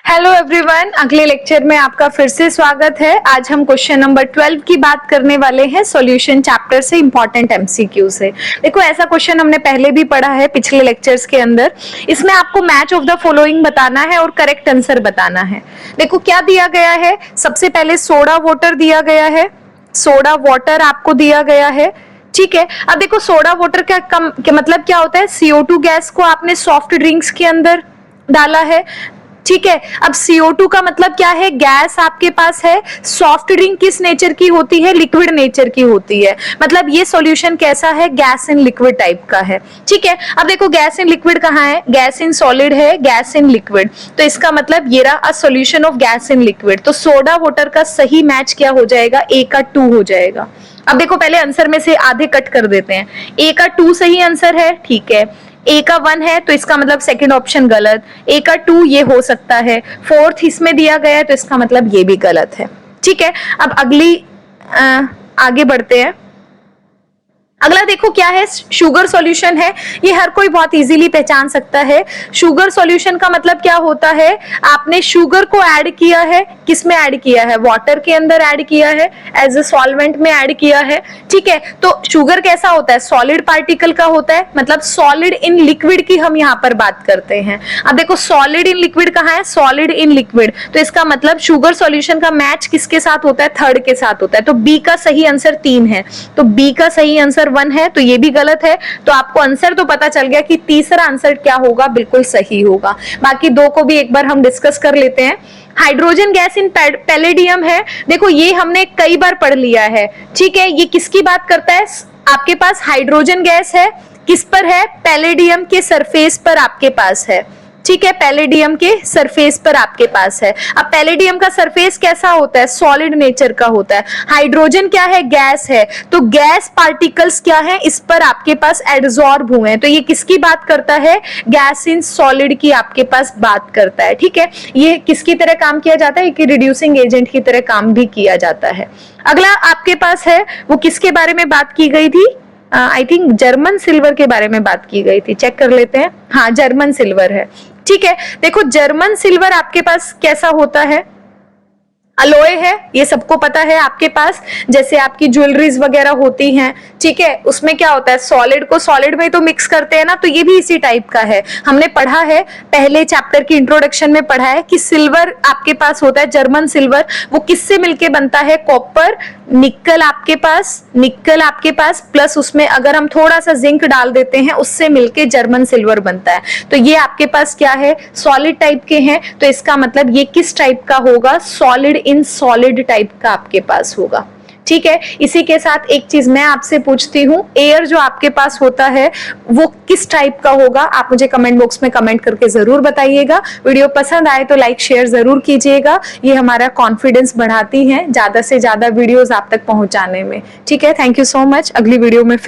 Hello everyone, अगले lecture में आपका फिर से स्वागत है। आज हम क्वेश्चन नंबर 12 की बात करने वाले हैं सॉल्यूशन चैप्टर से इंपॉर्टेंट एमसीक्यू से। देखो, ऐसा क्वेश्चन हमने पहले भी पढ़ा है पिछले लेक्चर्स के अंदर। इसमें आपको मैच ऑफ द फॉलोइंग बताना है और करेक्ट आंसर बताना है। देखो क्या दिया गया है, सबसे पहले सोडा वाटर दिया गया है। सोडा वाटर आपको दिया गया है, ठीक है। अब देखो सोडा वाटर का मतलब क्या होता है, CO2 गैस को आपने सॉफ्ट ड्रिंक्स के अंदर डाला है, ठीक है। अब CO2 का मतलब क्या है, गैस आपके पास है। सॉफ्ट ड्रिंक किस नेचर की होती है, लिक्विड नेचर की होती है। मतलब ये सॉल्यूशन कैसा है, गैस इन लिक्विड टाइप का है, ठीक है। अब देखो गैस इन लिक्विड कहाँ है, गैस इन सॉलिड है, गैस इन लिक्विड। तो इसका मतलब ये रहा a solution of gas in liquid. तो सोडा वाटर का सही मैच क्या हो जाएगा, A का 2 हो जाएगा। अब देखो पहले आंसर में से आधे कट कर देते हैं। A का 2 सही आंसर है, ठीक है। A का 1 है तो इसका मतलब सेकंड ऑप्शन गलत। A का 2 ये हो सकता है। फोर्थ इसमें दिया गया है तो इसका मतलब ये भी गलत है, ठीक है। अब आगे बढ़ते हैं। अगला देखो क्या है, शुगर सॉल्यूशन है। ये हर कोई बहुत इजीली पहचान सकता है। शुगर सॉल्यूशन का मतलब क्या होता है, आपने शुगर को ऐड किया है, किस में ऐड किया है, वाटर के अंदर ऐड किया है, एज ए सॉल्वेंट में ऐड किया है, ठीक है। तो शुगर कैसा होता है, सॉलिड पार्टिकल का होता है। मतलब सॉलिड इन लिक्विड की हम यहाँ पर बात करते हैं। अब देखो सॉलिड इन लिक्विड कहाँ है, सॉलिड इन लिक्विड। तो इसका मतलब शुगर सॉल्यूशन का मैच किसके साथ होता है, थर्ड के साथ होता है। तो बी का सही आंसर 3 है। तो बी का सही आंसर 1 है, तो ये भी गलत है। तो आपको आंसर तो पता चल गया कि तीसरा आंसर क्या होगा, बिल्कुल सही होगा। बाकी दो को भी एक बार हम डिस्कस कर लेते हैं। हाइड्रोजन गैस इन पैलेडियम है। देखो ये हमने कई बार पढ़ लिया है, ठीक है। ये किसकी बात करता है, आपके पास हाइड्रोजन गैस है, किस पर है, पैलेडियम के सरफेस पर आपके पास है, ठीक है। पैलेडियम के सरफेस पर आपके पास है। अब पैलेडियम का सरफेस कैसा होता है, सॉलिड नेचर का होता है। हाइड्रोजन क्या है, गैस है। तो गैस पार्टिकल्स क्या है, इस पर आपके पास एडजॉर्ब हुए हैं। तो ये किसकी बात करता है, गैस इन सॉलिड की आपके पास बात करता है, ठीक है। ये किसकी तरह काम किया जाता है, कि रिड्यूसिंग एजेंट की तरह काम भी किया जाता है। अगला आपके पास है, वो किसके बारे में बात की गई थी, आई थिंक जर्मन सिल्वर के बारे में बात की गई थी। चेक कर लेते हैं, हाँ जर्मन सिल्वर है, ठीक है। देखो जर्मन सिल्वर आपके पास कैसा होता है, अलोय है, ये सबको पता है आपके पास। जैसे आपकी ज्वेलरीज वगैरह होती हैं, ठीक है, उसमें क्या होता है, सॉलिड को सॉलिड में तो मिक्स करते हैं ना, तो ये भी इसी टाइप का है। हमने पढ़ा है, पहले चैप्टर की इंट्रोडक्शन में पढ़ा है कि सिल्वर आपके पास होता है, जर्मन सिल्वर। वो किससे मिलके बनता है, कॉपर, निकल आपके पास प्लस उसमें अगर हम थोड़ा सा जिंक डाल देते हैं, उससे मिलके जर्मन सिल्वर बनता है। तो ये आपके पास क्या है, सॉलिड टाइप के हैं। तो इसका मतलब ये किस टाइप का होगा, सॉलिड इन सॉलिड टाइप का आपके पास होगा, ठीक है। इसी के साथ एक चीज मैं आपसे पूछती हूँ, एयर जो आपके पास होता है वो किस टाइप का होगा, आप मुझे कमेंट बॉक्स में कमेंट करके जरूर बताइएगा। वीडियो पसंद आए तो लाइक शेयर जरूर कीजिएगा, ये हमारा कॉन्फिडेंस बढ़ाती है ज्यादा से ज्यादा वीडियोस आप तक पहुंचाने में, ठीक है। Thank you so much. अगली वीडियो में फिर